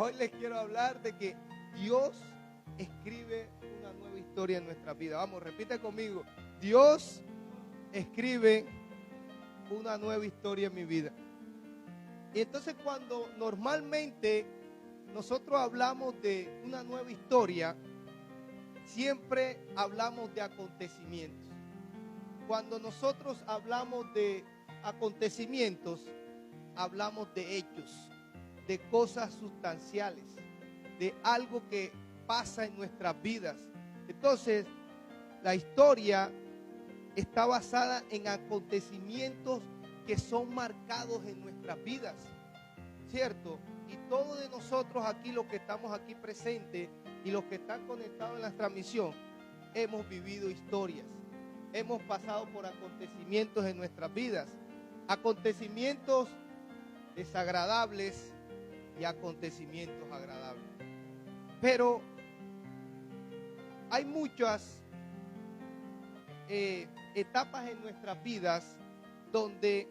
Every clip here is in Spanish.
Hoy les quiero hablar de que Dios escribe una nueva historia en nuestra vida. Vamos, repite conmigo. Dios escribe una nueva historia en mi vida. Y entonces cuando normalmente nosotros hablamos de una nueva historia, siempre hablamos de acontecimientos. Cuando nosotros hablamos de acontecimientos, hablamos de hechos, de cosas sustanciales, de algo que pasa en nuestras vidas. Entonces, la historia está basada en acontecimientos que son marcados en nuestras vidas, ¿cierto? Y todos de nosotros aquí, los que estamos aquí presentes y los que están conectados en la transmisión, hemos vivido historias, hemos pasado por acontecimientos en nuestras vidas, acontecimientos desagradables y acontecimientos agradables. Pero hay muchas etapas en nuestras vidas donde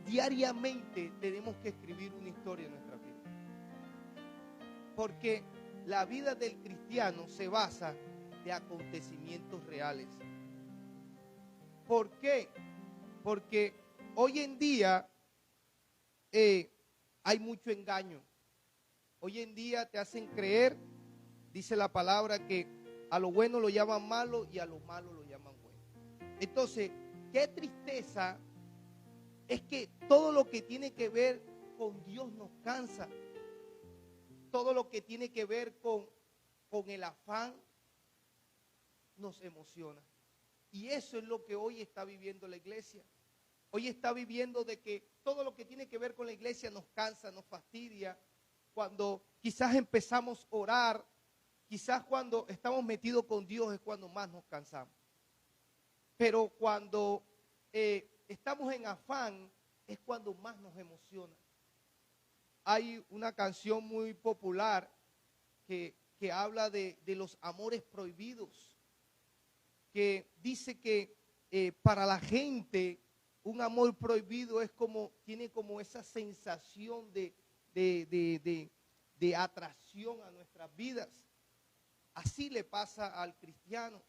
diariamente tenemos que escribir una historia en nuestra vida. Porque la vida del cristiano se basa de acontecimientos reales. ¿Por qué? Porque hoy en día hay mucho engaño. Hoy en día te hacen creer, dice la palabra, que a lo bueno lo llaman malo y a lo malo lo llaman bueno. Entonces, qué tristeza es que todo lo que tiene que ver con Dios nos cansa. Todo lo que tiene que ver con el afán nos emociona. Y eso es lo que hoy está viviendo la iglesia. Hoy está viviendo de que todo lo que tiene que ver con la iglesia nos cansa, nos fastidia. Cuando quizás empezamos a orar, quizás cuando estamos metidos con Dios es cuando más nos cansamos. Pero cuando estamos en afán es cuando más nos emociona. Hay una canción muy popular que habla de los amores prohibidos, que dice que para la gente un amor prohibido es tiene como esa sensación de atracción a nuestras vidas. Así le pasa al cristiano,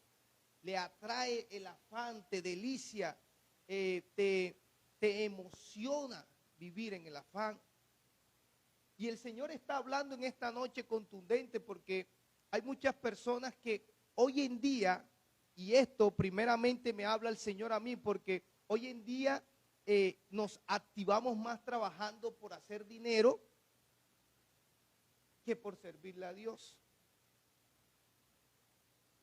le atrae el afán, te delicia, te emociona vivir en el afán. Y el Señor está hablando en esta noche contundente porque hay muchas personas que hoy en día, y esto primeramente me habla el Señor a mí, porque hoy en día nos activamos más trabajando por hacer dinero que por servirle a Dios.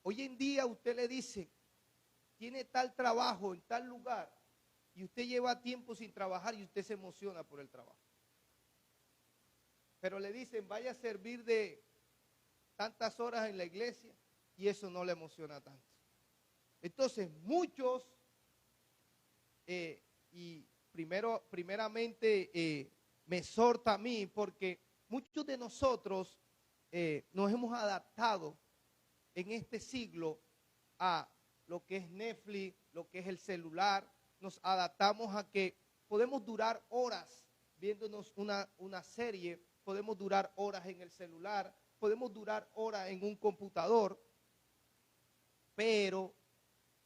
Hoy en día usted le dice, tiene tal trabajo en tal lugar, y usted lleva tiempo sin trabajar y usted se emociona por el trabajo. Pero le dicen, vaya a servir de tantas horas en la iglesia, y eso no le emociona tanto. Entonces, muchos, y primeramente me exhorta a mí, porque muchos de nosotros nos hemos adaptado en este siglo a lo que es Netflix, lo que es el celular. Nos adaptamos a que podemos durar horas viéndonos una serie, podemos durar horas en el celular, podemos durar horas en un computador, pero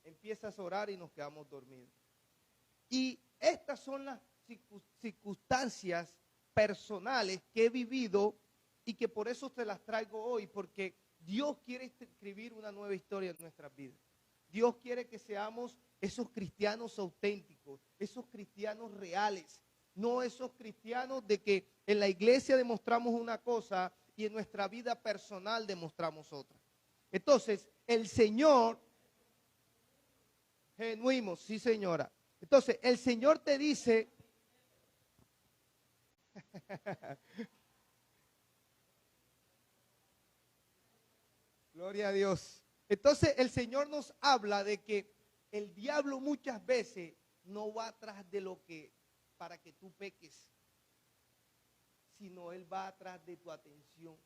empiezas a orar y nos quedamos dormidos. Y estas son las circunstancias personales que he vivido y que por eso te las traigo hoy, porque Dios quiere escribir una nueva historia en nuestras vidas. Dios quiere que seamos esos cristianos auténticos, esos cristianos reales, no esos cristianos de que en la iglesia demostramos una cosa y en nuestra vida personal demostramos otra. Entonces, el Señor, genuimos, sí señora. Entonces, el Señor te dice, gloria a Dios. Entonces, el Señor nos habla de que el diablo muchas veces no va atrás de lo que, para que tú peques, sino él va atrás de tu atención.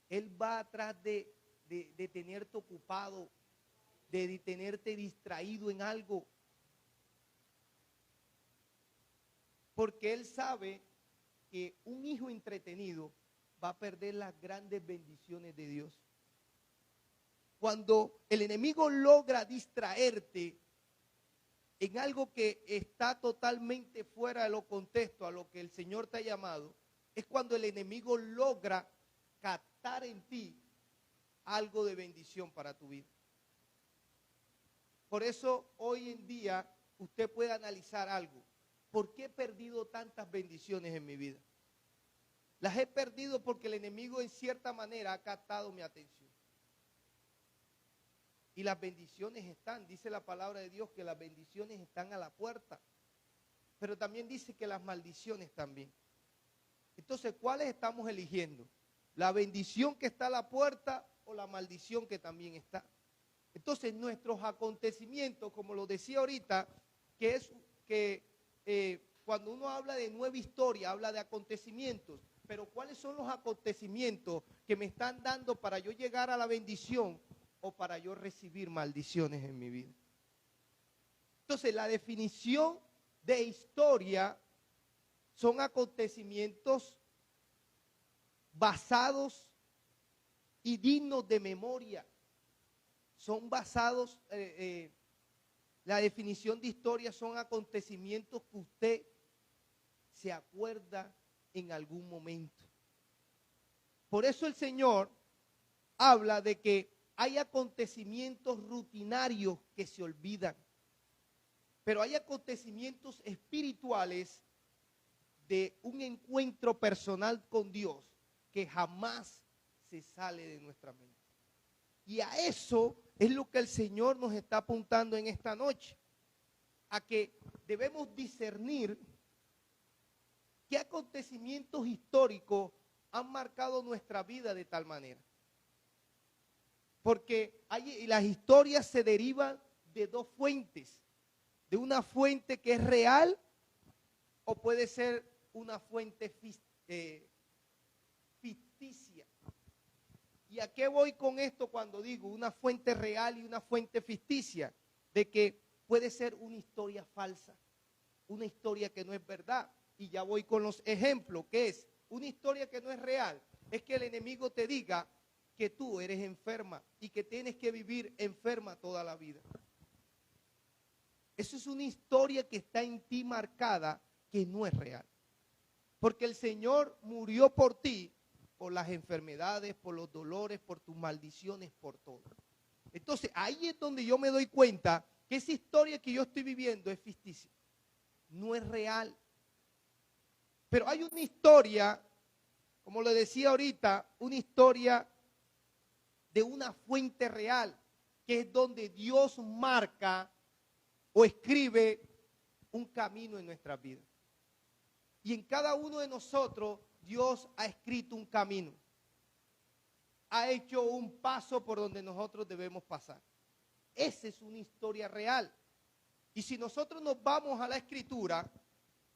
Él va atrás de tenerte ocupado, de tenerte distraído en algo. Porque él sabe que un hijo entretenido va a perder las grandes bendiciones de Dios. Cuando el enemigo logra distraerte en algo que está totalmente fuera de lo contexto a lo que el Señor te ha llamado, es cuando el enemigo logra captar en ti algo de bendición para tu vida. Por eso hoy en día usted puede analizar algo. ¿Por qué he perdido tantas bendiciones en mi vida? Las he perdido porque el enemigo en cierta manera ha captado mi atención. Y las bendiciones están, dice la palabra de Dios que las bendiciones están a la puerta. Pero también dice que las maldiciones también. Entonces, ¿cuáles estamos eligiendo? ¿La bendición que está a la puerta o la maldición que también está? Entonces, nuestros acontecimientos, como lo decía ahorita, que es que cuando uno habla de nueva historia, habla de acontecimientos. Pero ¿cuáles son los acontecimientos que me están dando para yo llegar a la bendición o para yo recibir maldiciones en mi vida? Entonces, la definición de historia son acontecimientos basados y dignos de memoria. Son basados, la definición de historia son acontecimientos que usted se acuerda en algún momento. Por eso el Señor habla de que hay acontecimientos rutinarios que se olvidan, pero hay acontecimientos espirituales de un encuentro personal con Dios que jamás se sale de nuestra mente. Y a eso es lo que el Señor nos está apuntando en esta noche, a que debemos discernir qué acontecimientos históricos han marcado nuestra vida de tal manera. Porque las historias se derivan de dos fuentes, de una fuente que es real o puede ser una fuente ficticia. ¿Y a qué voy con esto cuando digo una fuente real y una fuente ficticia? De que puede ser una historia falsa, una historia que no es verdad. Y ya voy con los ejemplos, que es una historia que no es real. Es que el enemigo te diga que tú eres enferma y que tienes que vivir enferma toda la vida. Eso es una historia que está en ti marcada, que no es real. Porque el Señor murió por ti, por las enfermedades, por los dolores, por tus maldiciones, por todo. Entonces, ahí es donde yo me doy cuenta que esa historia que yo estoy viviendo es ficticia, no es real. Pero hay una historia, como le decía ahorita, una historia de una fuente real, que es donde Dios marca o escribe un camino en nuestra vida. Y en cada uno de nosotros Dios ha escrito un camino, ha hecho un paso por donde nosotros debemos pasar. Esa es una historia real. Y si nosotros nos vamos a la Escritura,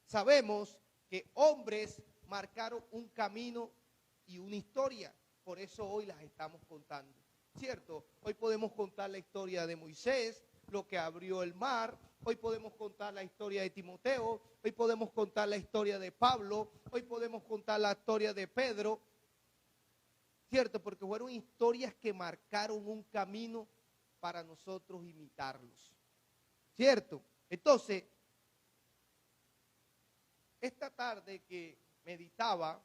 sabemos que hombres marcaron un camino y una historia. Por eso hoy las estamos contando, ¿cierto? Hoy podemos contar la historia de Moisés, lo que abrió el mar. Hoy podemos contar la historia de Timoteo. Hoy podemos contar la historia de Pablo. Hoy podemos contar la historia de Pedro, ¿cierto? Porque fueron historias que marcaron un camino para nosotros imitarlos, ¿cierto? Entonces, esta tarde que meditaba,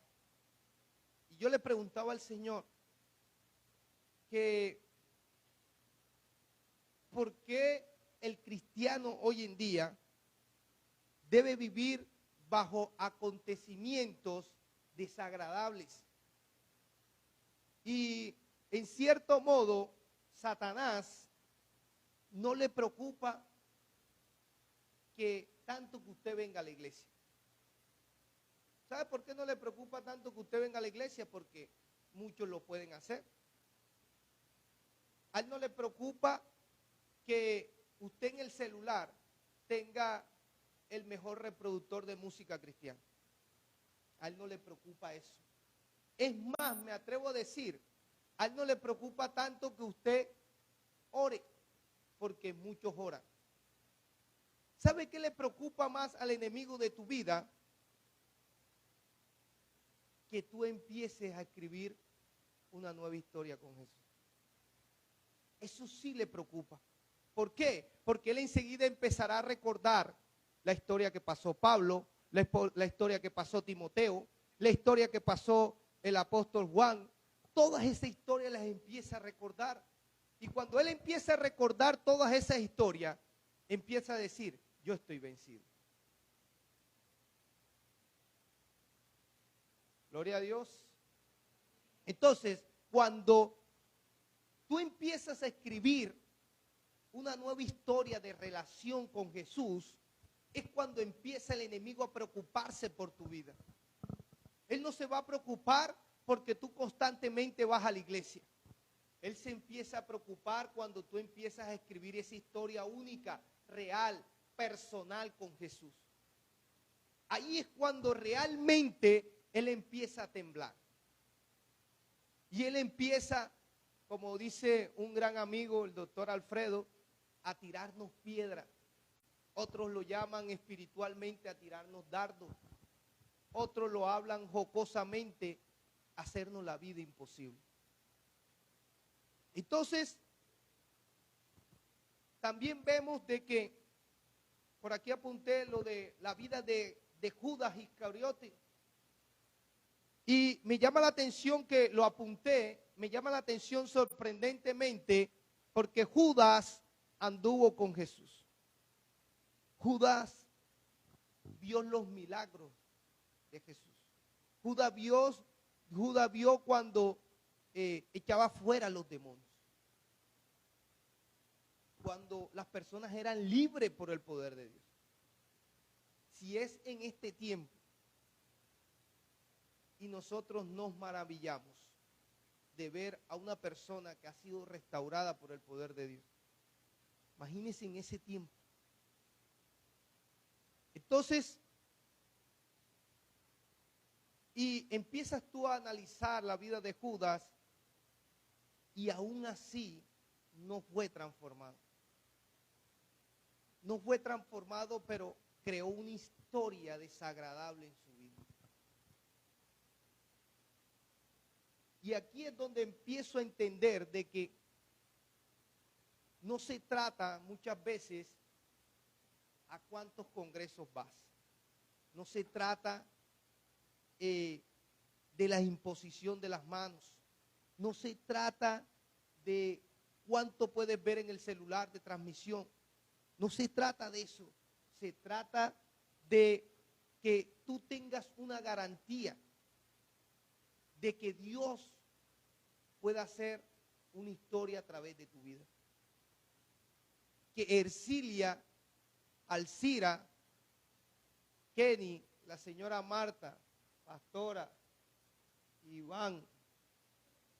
y yo le preguntaba al Señor que ¿por qué el cristiano hoy en día debe vivir bajo acontecimientos desagradables? Y en cierto modo, Satanás no le preocupa que tanto que usted venga a la iglesia. ¿Sabe por qué no le preocupa tanto que usted venga a la iglesia? Porque muchos lo pueden hacer. A él no le preocupa que usted en el celular tenga el mejor reproductor de música cristiana. A él no le preocupa eso. Es más, me atrevo a decir, a él no le preocupa tanto que usted ore, porque muchos oran. ¿Sabe qué le preocupa más al enemigo de tu vida? que tú empieces a escribir una nueva historia con Jesús. Eso sí le preocupa. ¿Por qué? Porque él enseguida empezará a recordar la historia que pasó Pablo, la historia que pasó Timoteo, la historia que pasó el apóstol Juan. Todas esas historias las empieza a recordar. Y cuando él empieza a recordar todas esas historias, empieza a decir, yo estoy vencido. Gloria a Dios. Entonces, cuando tú empiezas a escribir una nueva historia de relación con Jesús, es cuando empieza el enemigo a preocuparse por tu vida. Él no se va a preocupar porque tú constantemente vas a la iglesia. Él se empieza a preocupar cuando tú empiezas a escribir esa historia única, real, personal con Jesús. Ahí es cuando realmente él empieza a temblar. Y él empieza, como dice un gran amigo, el doctor Alfredo, a tirarnos piedras. Otros lo llaman espiritualmente a tirarnos dardos. Otros lo hablan jocosamente, a hacernos la vida imposible. Entonces, también vemos de que, por aquí apunté lo de la vida de Judas Iscariote. Y me llama la atención que lo apunté, me llama la atención sorprendentemente, porque Judas anduvo con Jesús. Judas vio los milagros de Jesús. Judas vio cuando echaba fuera los demonios. Cuando las personas eran libres por el poder de Dios. Si es en este tiempo y nosotros nos maravillamos de ver a una persona que ha sido restaurada por el poder de Dios, imagínense en ese tiempo. Entonces, y empiezas tú a analizar la vida de Judas y aún así no fue transformado. No fue transformado, pero creó una historia desagradable en su vida. Y aquí es donde empiezo a entender de que no se trata muchas veces a cuántos congresos vas. No se trata de la imposición de las manos. No se trata de cuánto puedes ver en el celular de transmisión. No se trata de eso. Se trata de que tú tengas una garantía de que Dios pueda hacer una historia a través de tu vida. Que Ercilia, Alcira, Kenny, la señora Marta, Pastora, Iván,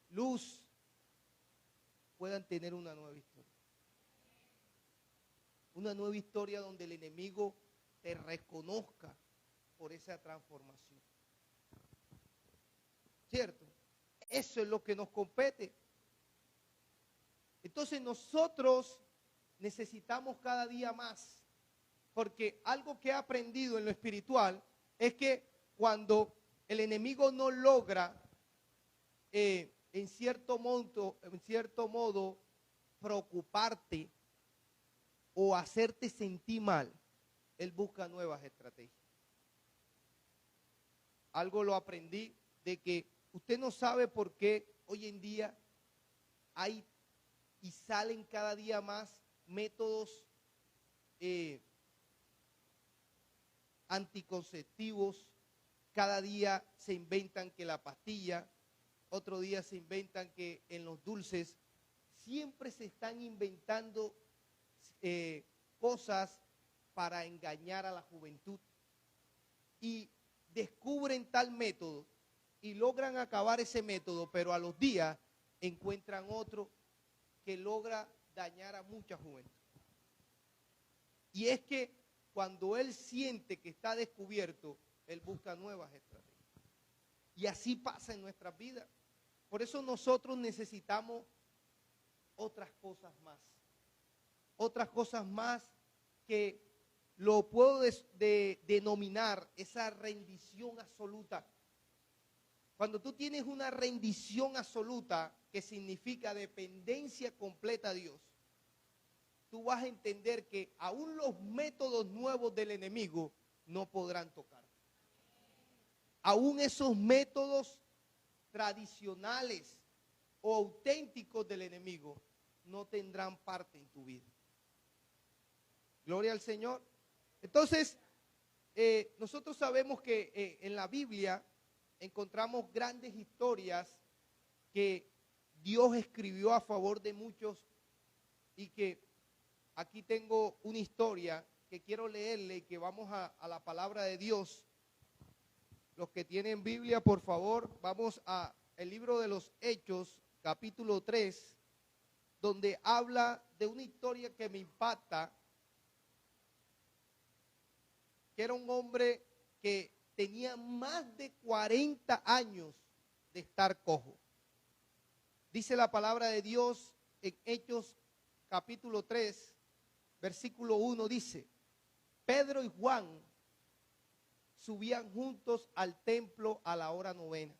Luz, puedan tener una nueva historia. Una nueva historia donde el enemigo te reconozca por esa transformación. ¿Cierto? Eso es lo que nos compete. Entonces nosotros necesitamos cada día más, porque algo que he aprendido en lo espiritual es que cuando el enemigo no logra en cierto modo preocuparte o hacerte sentir mal, él busca nuevas estrategias. Algo lo aprendí de que usted no sabe por qué hoy en día hay y salen cada día más métodos anticonceptivos. Cada día se inventan que la pastilla, otro día se inventan que en los dulces, siempre se están inventando cosas para engañar a la juventud. Y descubren tal método y logran acabar ese método, pero a los días encuentran otro que logra dañar a mucha juventud. Y es que cuando él siente que está descubierto, él busca nuevas estrategias. Y así pasa en nuestras vidas. Por eso nosotros necesitamos otras cosas más. Otras cosas más que lo puedo denominar esa rendición absoluta. Cuando tú tienes una rendición absoluta, que significa dependencia completa a Dios, tú vas a entender que aún los métodos nuevos del enemigo no podrán tocar. Aún esos métodos tradicionales o auténticos del enemigo no tendrán parte en tu vida. Gloria al Señor. Entonces, nosotros sabemos que en la Biblia encontramos grandes historias que Dios escribió a favor de muchos, y que aquí tengo una historia que quiero leerle y que vamos a la palabra de Dios. Los que tienen Biblia, por favor, vamos a el libro de los Hechos, capítulo 3, donde habla de una historia que me impacta, que era un hombre que tenía más de 40 años de estar cojo. Dice la palabra de Dios en Hechos capítulo 3, versículo 1, dice: Pedro y Juan subían juntos al templo a la hora novena,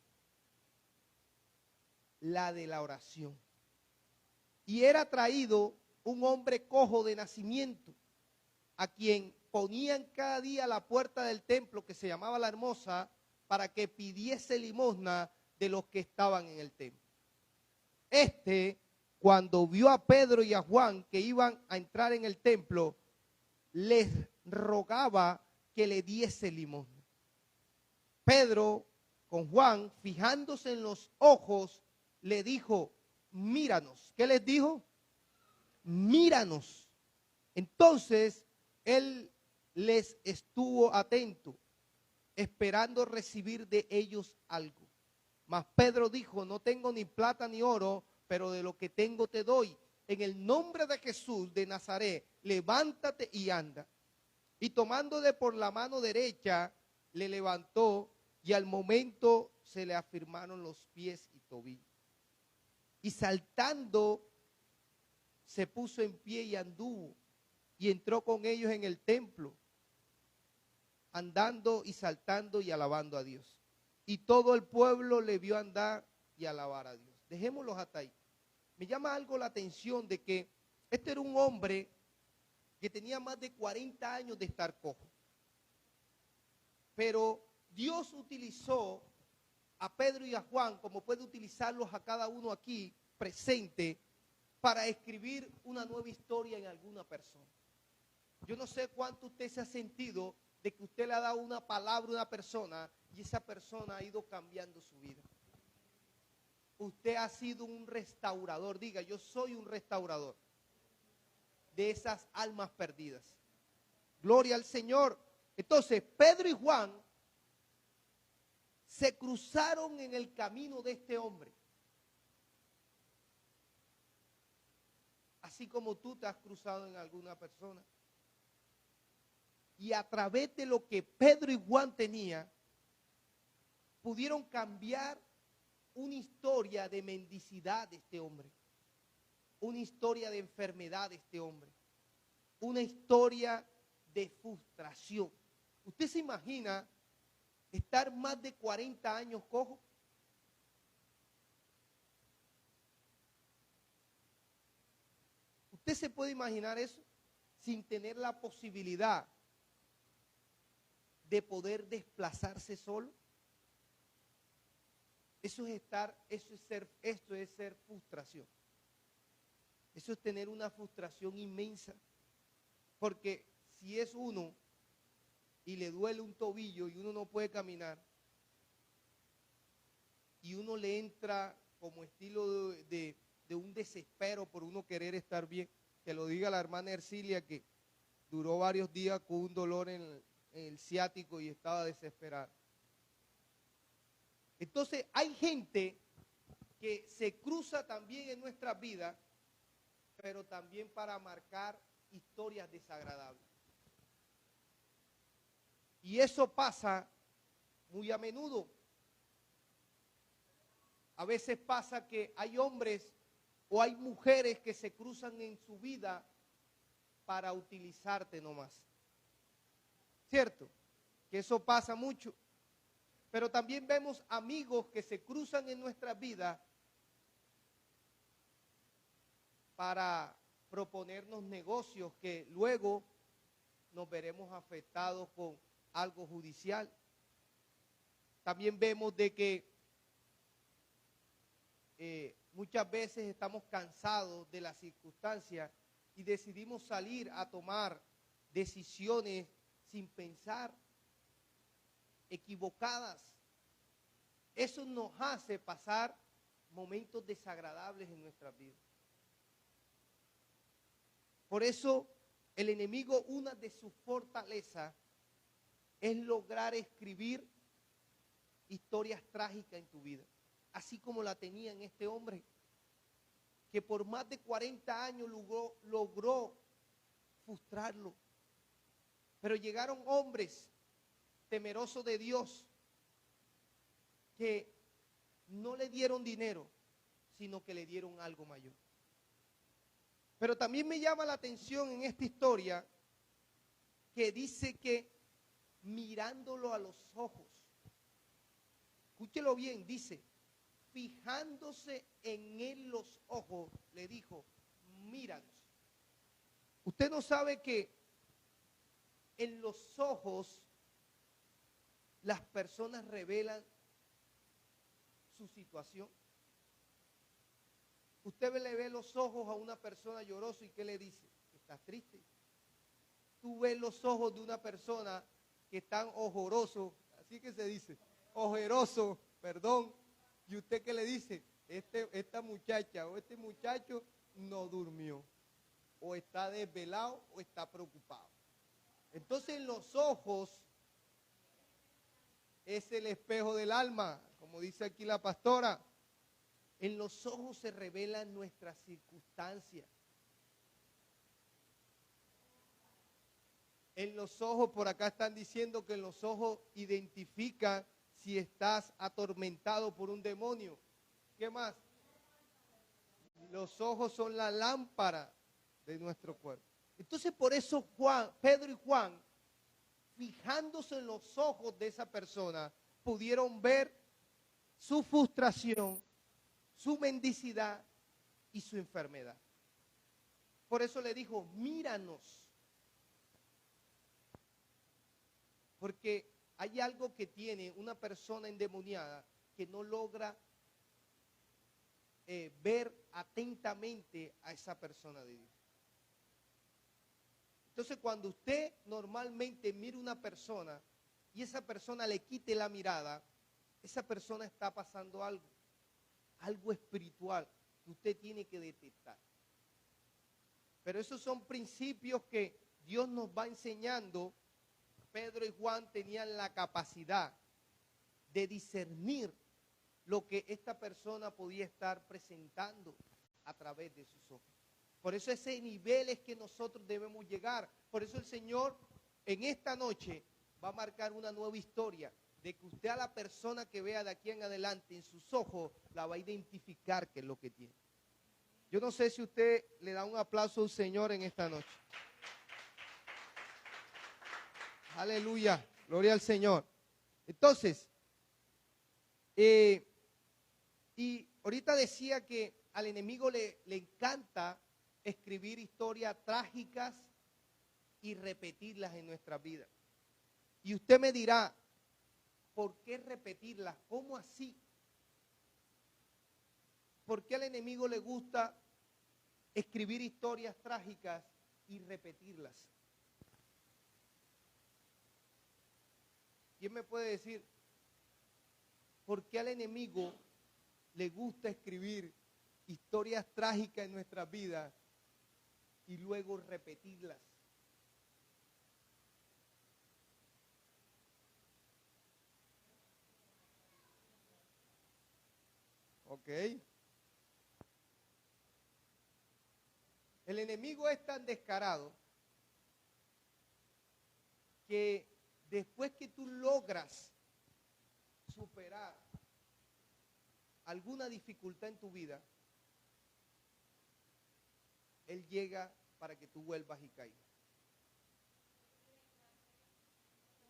la de la oración. Y era traído un hombre cojo de nacimiento, a quien ponían cada día a la puerta del templo, que se llamaba La Hermosa, para que pidiese limosna de los que estaban en el templo. Cuando vio a Pedro y a Juan que iban a entrar en el templo, les rogaba que le diese limosna. Pedro, con Juan, fijándose en los ojos, le dijo: míranos. ¿Qué les dijo? Míranos. Entonces, él les estuvo atento, esperando recibir de ellos algo. Mas Pedro dijo: no tengo ni plata ni oro, pero de lo que tengo te doy. En el nombre de Jesús de Nazaret, levántate y anda. Y tomándole por la mano derecha, le levantó, y al momento se le afirmaron los pies y tobillos. Y saltando, se puso en pie y anduvo, y entró con ellos en el templo, andando y saltando y alabando a Dios. Y todo el pueblo le vio andar y alabar a Dios. Dejémoslos hasta ahí. Me llama algo la atención de que este era un hombre que tenía más de 40 años de estar cojo. Pero Dios utilizó a Pedro y a Juan, como puede utilizarlos a cada uno aquí presente, para escribir una nueva historia en alguna persona. Yo no sé cuánto usted se ha sentido de que usted le ha dado una palabra a una persona y esa persona ha ido cambiando su vida. Usted ha sido un restaurador. Diga: yo soy un restaurador de esas almas perdidas. Gloria al Señor. Entonces, Pedro y Juan se cruzaron en el camino de este hombre. Así como tú te has cruzado en alguna persona. Y a través de lo que Pedro y Juan tenían, pudieron cambiar una historia de mendicidad de este hombre, una historia de enfermedad de este hombre, una historia de frustración. ¿Usted se imagina estar más de 40 años cojo? ¿Usted se puede imaginar eso sin tener la posibilidad de poder desplazarse solo? Eso es ser frustración. Eso es tener una frustración inmensa. Porque si es uno y le duele un tobillo y uno no puede caminar, y uno le entra como estilo de un desespero por uno querer estar bien, que lo diga la hermana Ercilia, que duró varios días con un dolor en el ciático y estaba desesperada. Entonces hay gente que se cruza también en nuestras vidas, pero también para marcar historias desagradables. Y eso pasa muy a menudo. A veces pasa que hay hombres o hay mujeres que se cruzan en su vida para utilizarte nomás. ¿Cierto? Que eso pasa mucho. Pero también vemos amigos que se cruzan en nuestras vidas para proponernos negocios que luego nos veremos afectados con algo judicial. También vemos de que muchas veces estamos cansados de las circunstancias y decidimos salir a tomar decisiones sin pensar, equivocadas. Eso nos hace pasar momentos desagradables en nuestras vidas. Por eso el enemigo, una de sus fortalezas es lograr escribir historias trágicas en tu vida, así como la tenía en este hombre, que por más de 40 años logró frustrarlo. Pero llegaron hombres temerosos de Dios que no le dieron dinero, sino que le dieron algo mayor. Pero también me llama la atención en esta historia que dice que mirándolo a los ojos, escúchelo bien, dice, fijándose en él los ojos, le dijo, míranos. Usted no sabe que en los ojos las personas revelan su situación. Usted le ve los ojos a una persona llorosa y ¿qué le dice? ¿Estás triste? Tú ves los ojos de una persona que están ojoroso, así que se dice, ojeroso, perdón, y usted ¿qué le dice? Esta muchacha o este muchacho no durmió, o está desvelado o está preocupado. Entonces en los ojos es el espejo del alma, como dice aquí la pastora. En los ojos se revelan nuestras circunstancias. En los ojos, por acá están diciendo que en los ojos identifican si estás atormentado por un demonio. ¿Qué más? Los ojos son la lámpara de nuestro cuerpo. Entonces por eso Pedro y Juan, fijándose en los ojos de esa persona, pudieron ver su frustración, su mendicidad y su enfermedad. Por eso le dijo, míranos. Porque hay algo que tiene una persona endemoniada que no logra ver atentamente a esa persona de Dios. Entonces cuando usted normalmente mira una persona y esa persona le quite la mirada, esa persona está pasando algo espiritual que usted tiene que detectar. Pero esos son principios que Dios nos va enseñando. Pedro y Juan tenían la capacidad de discernir lo que esta persona podía estar presentando a través de sus ojos. Por eso ese nivel es que nosotros debemos llegar. Por eso el Señor en esta noche va a marcar una nueva historia, de que usted a la persona que vea de aquí en adelante en sus ojos la va a identificar qué es lo que tiene. Yo no sé si usted le da un aplauso al Señor en esta noche. Aleluya, gloria al Señor. Entonces, y ahorita decía que al enemigo le encanta escribir historias trágicas y repetirlas en nuestras vidas. Y usted me dirá, ¿por qué repetirlas? ¿Cómo así? ¿Por qué al enemigo le gusta escribir historias trágicas y repetirlas? ¿Quién me puede decir por qué al enemigo le gusta escribir historias trágicas en nuestras vidas y luego repetirlas? Ok. El enemigo es tan descarado que después que tú logras superar alguna dificultad en tu vida, él llega para que tú vuelvas y caigas.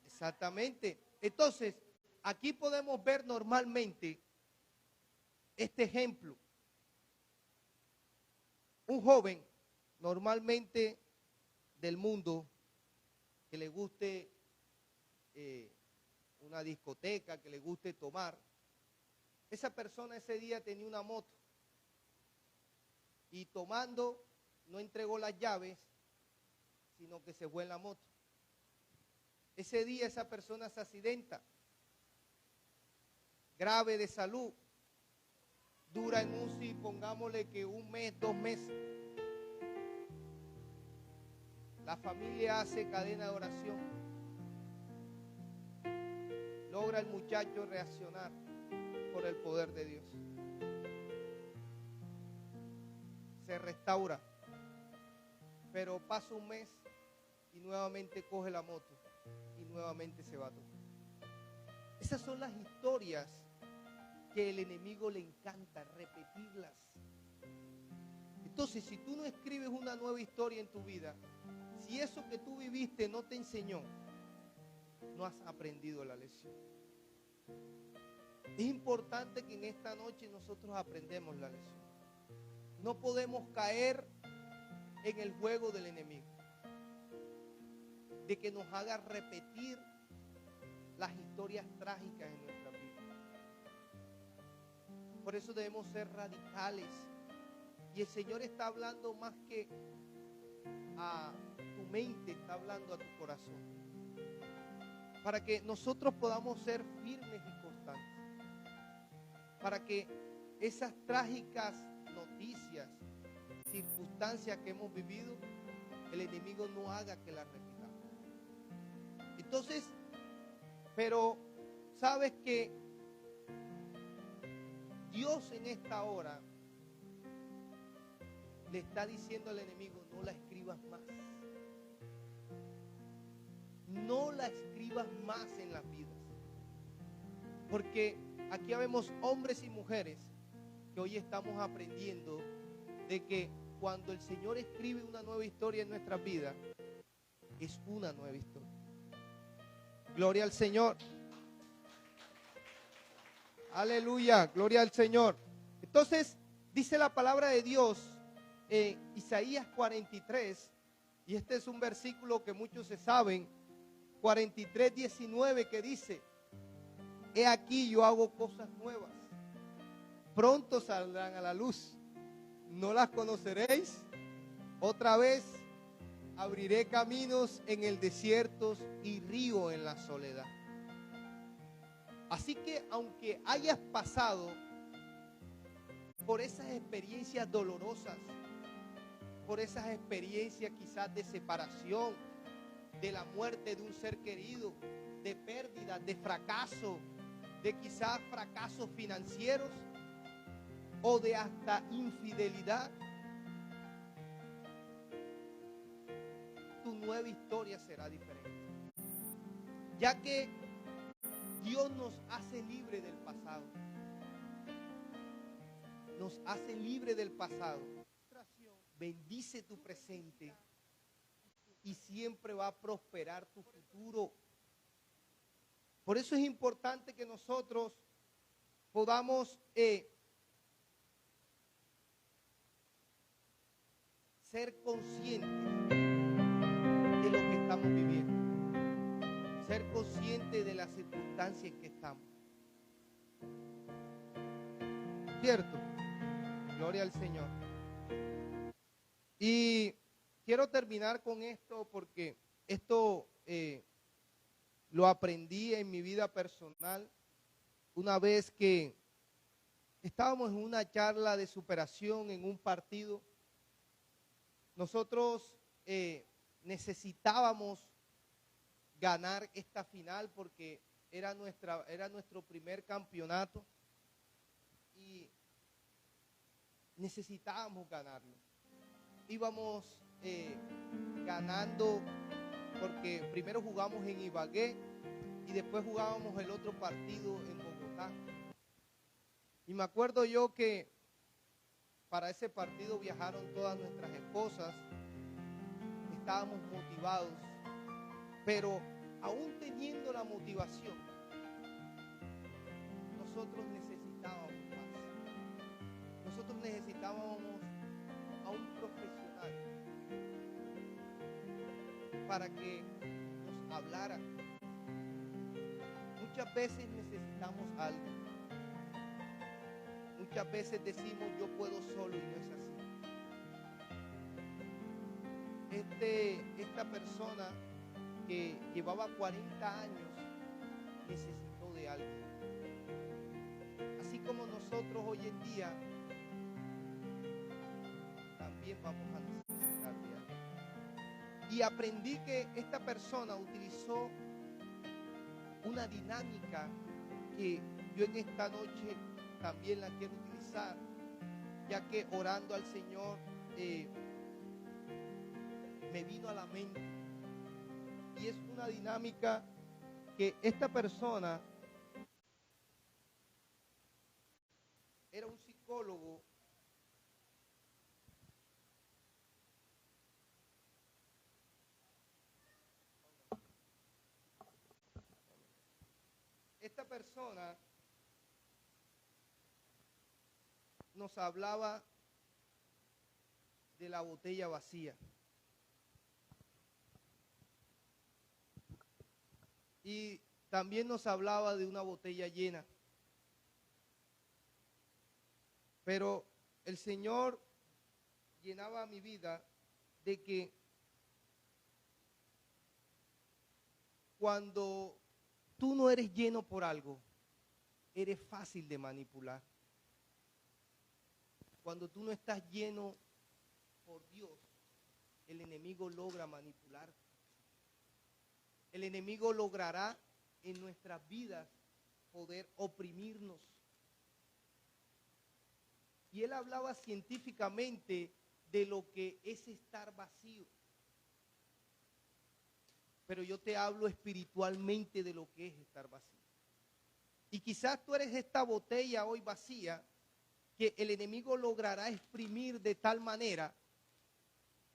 Exactamente. Entonces, aquí podemos ver normalmente este ejemplo. Un joven normalmente del mundo que le guste una discoteca, que le guste tomar, esa persona ese día tenía una moto y tomando no entregó las llaves, sino que se fue en la moto. Ese día esa persona se accidenta, grave de salud, dura en UCI, pongámosle que 1 mes, 2 meses. La familia hace cadena de oración. Logra el muchacho reaccionar por el poder de Dios. Se restaura. Pero pasa 1 mes y nuevamente coge la moto y nuevamente se va a tocar. Esas son las historias que el enemigo le encanta repetirlas. Entonces, si tú no escribes una nueva historia en tu vida, si eso que tú viviste no te enseñó, no has aprendido la lección. Es importante que en esta noche nosotros aprendamos la lección. No podemos caer en el juego del enemigo, de que nos haga repetir las historias trágicas en nuestra vida. Por eso debemos ser radicales. Y el Señor está hablando más que a tu mente, está hablando a tu corazón. Para que nosotros podamos ser firmes y constantes. Para que esas trágicas noticias, circunstancias que hemos vivido, el enemigo no haga que las repitamos. Entonces, pero sabes que Dios en esta hora le está diciendo al enemigo: no la escribas más. No la escribas más en las vidas. Porque aquí vemos hombres y mujeres que hoy estamos aprendiendo de que cuando el Señor escribe una nueva historia en nuestra vida, es una nueva historia. Gloria al Señor. Aleluya, gloria al Señor. Entonces, dice la palabra de Dios en Isaías 43, y este es un versículo que muchos se saben, 43, 19, que dice: he aquí yo hago cosas nuevas, pronto saldrán a la luz, ¿no las conoceréis? Otra vez abriré caminos en el desierto y río en la soledad. Así que aunque hayas pasado por esas experiencias dolorosas, por esas experiencias quizás de separación, de la muerte de un ser querido, de pérdida, de fracaso, de quizás fracasos financieros o de hasta infidelidad, tu nueva historia será diferente. Ya que Dios nos hace libre del pasado. Nos hace libre del pasado. Bendice tu presente y siempre va a prosperar tu futuro. Por eso es importante que nosotros podamos ser conscientes de lo que estamos viviendo, ser conscientes de las circunstancias en que estamos. ¿Cierto? Gloria al Señor. Y quiero terminar con esto porque esto lo aprendí en mi vida personal una vez que estábamos en una charla de superación en un partido. Nosotros necesitábamos ganar esta final porque era nuestro primer campeonato y necesitábamos ganarlo. Íbamos ganando porque primero jugamos en Ibagué y después jugábamos el otro partido en Bogotá. Y me acuerdo yo que para ese partido viajaron todas nuestras esposas, estábamos motivados, pero aún teniendo la motivación, nosotros necesitábamos más. Nosotros necesitábamos a un profesional para que nos hablara. Muchas veces necesitamos algo. Muchas veces decimos yo puedo solo y no es así. Esta persona que llevaba 40 años necesitó de alguien. Así como nosotros hoy en día también vamos a necesitar de alguien. Y aprendí que esta persona utilizó una dinámica que yo en esta noche también la quiero utilizar, ya que orando al Señor me vino a la mente. Y es una dinámica que esta persona era un psicólogo esta persona nos hablaba de la botella vacía. Y también nos hablaba de una botella llena. Pero el Señor llenaba mi vida de que cuando tú no eres lleno por algo, eres fácil de manipular. Cuando tú no estás lleno por Dios, el enemigo logra manipularte. El enemigo logrará en nuestras vidas poder oprimirnos. Y él hablaba científicamente de lo que es estar vacío. Pero yo te hablo espiritualmente de lo que es estar vacío. Y quizás tú eres esta botella hoy vacía que el enemigo logrará exprimir de tal manera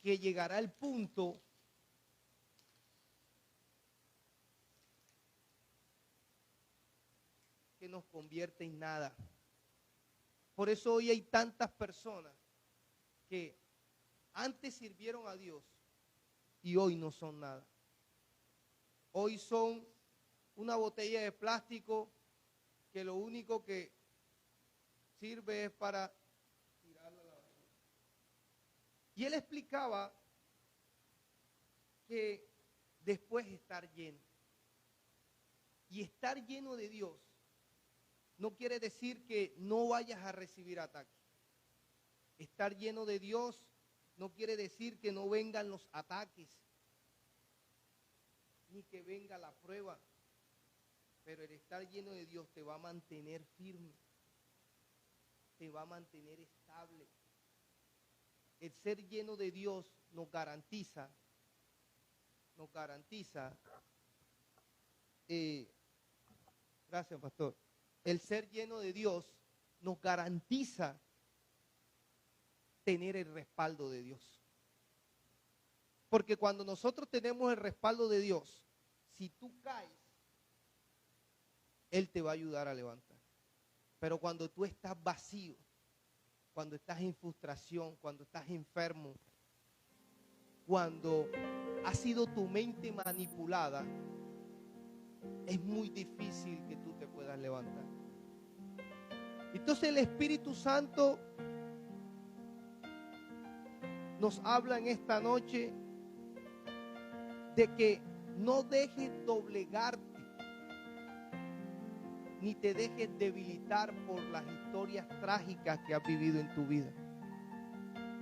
que llegará el punto que nos convierte en nada. Por eso hoy hay tantas personas que antes sirvieron a Dios y hoy no son nada. Hoy son una botella de plástico que lo único que sirve es para tirarla a la basura. Y él explicaba que después estar lleno. Y estar lleno de Dios no quiere decir que no vayas a recibir ataques. Estar lleno de Dios no quiere decir que no vengan los ataques, ni que venga la prueba. Pero el estar lleno de Dios te va a mantener firme, te va a mantener estable. El ser lleno de Dios nos garantiza, gracias, pastor. El ser lleno de Dios nos garantiza tener el respaldo de Dios. Porque cuando nosotros tenemos el respaldo de Dios, si tú caes, Él te va a ayudar a levantar. Pero cuando tú estás vacío, cuando estás en frustración, cuando estás enfermo, cuando ha sido tu mente manipulada, es muy difícil que tú te puedas levantar. Entonces el Espíritu Santo nos habla en esta noche de que no dejes doblegarte, ni te dejes debilitar por las historias trágicas que has vivido en tu vida.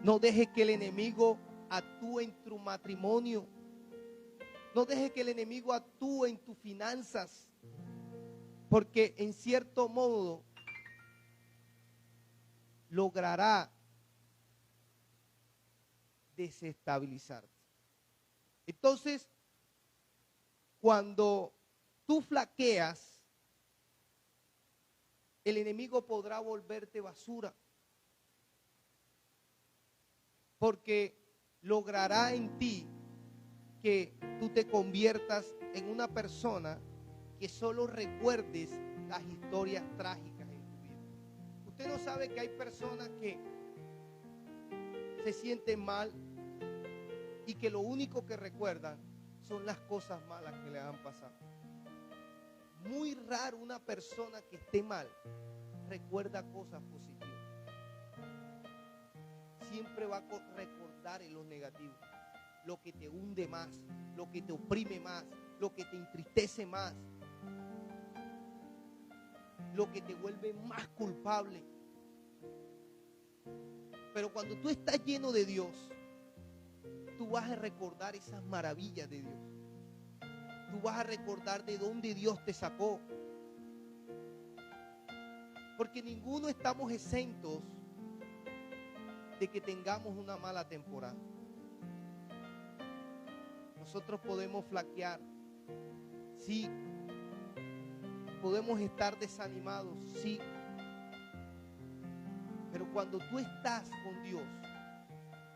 No dejes que el enemigo actúe en tu matrimonio. No dejes que el enemigo actúe en tus finanzas, porque en cierto modo logrará desestabilizarte. Entonces, cuando tú flaqueas, el enemigo podrá volverte basura, porque logrará en ti que tú te conviertas en una persona que solo recuerdes las historias trágicas Usted no sabe que hay personas que se sienten mal y que lo único que recuerdan son las cosas malas que le han pasado. Muy raro una persona que esté mal recuerda cosas positivas. Siempre va a recordar en lo negativo, lo que te hunde más, lo que te oprime más, lo que te entristece más, lo que te vuelve más culpable. Pero cuando tú estás lleno de Dios, tú vas a recordar esas maravillas de Dios. Tú vas a recordar de dónde Dios te sacó. Porque ninguno estamos exentos de que tengamos una mala temporada. Nosotros podemos flaquear, sí. Podemos estar desanimados, sí. Pero cuando tú estás con Dios,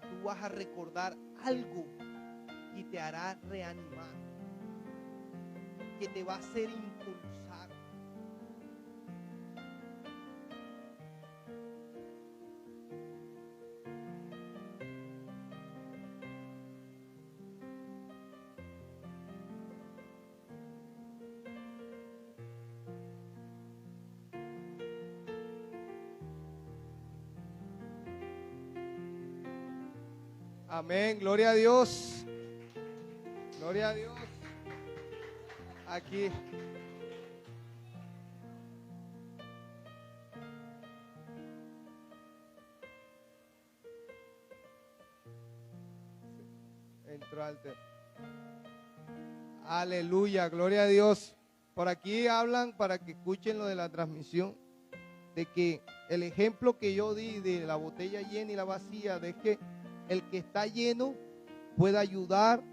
tú vas a recordar algo y te hará reanimar, que te va a hacer impulsar. Amén, gloria a Dios. Gloria a Dios. Aquí. Entró al tema. Aleluya, gloria a Dios. Por aquí hablan, para que escuchen lo de la transmisión, de que el ejemplo que yo di de la botella llena y la vacía, de que el que está lleno puede ayudar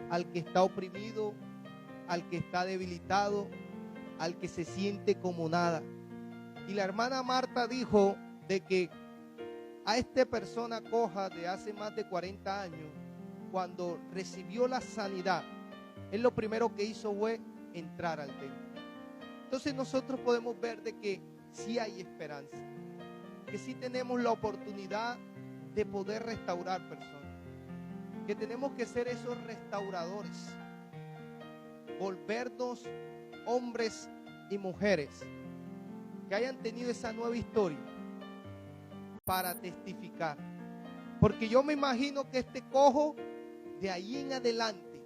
al que está oprimido, al que está debilitado, al que se siente como nada. Y la hermana Marta dijo de que a esta persona coja de hace más de 40 años, cuando recibió la sanidad, él lo primero que hizo fue entrar al templo. Entonces nosotros podemos ver de que sí hay esperanza, que sí tenemos la oportunidad de poder restaurar personas, que tenemos que ser esos restauradores, volvernos hombres y mujeres que hayan tenido esa nueva historia para testificar. Porque yo me imagino que este cojo de ahí en adelante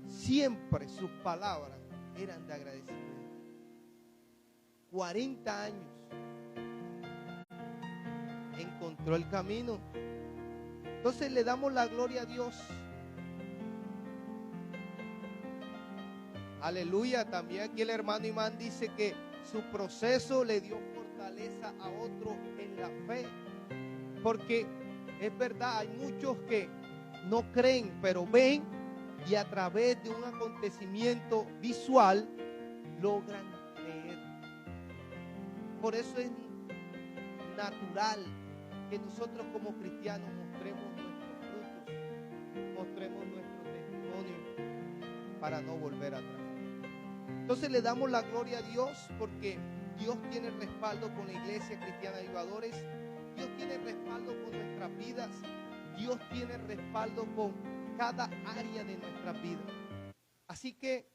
siempre sus palabras eran de agradecimiento. 40 años encontró el camino. Entonces le damos la gloria a Dios. Aleluya. También aquí el hermano Imán dice que su proceso le dio fortaleza a otro en la fe. Porque es verdad, hay muchos que no creen, pero ven, y a través de un acontecimiento visual logran creer. Por eso es natural que nosotros como cristianos mostremos nuestros frutos, mostremos nuestro testimonio para no volver atrás. Entonces le damos la gloria a Dios, porque Dios tiene respaldo con la Iglesia Cristiana de Avivadores. Dios tiene respaldo con nuestras vidas. Dios tiene respaldo con cada área de nuestra vida. Así que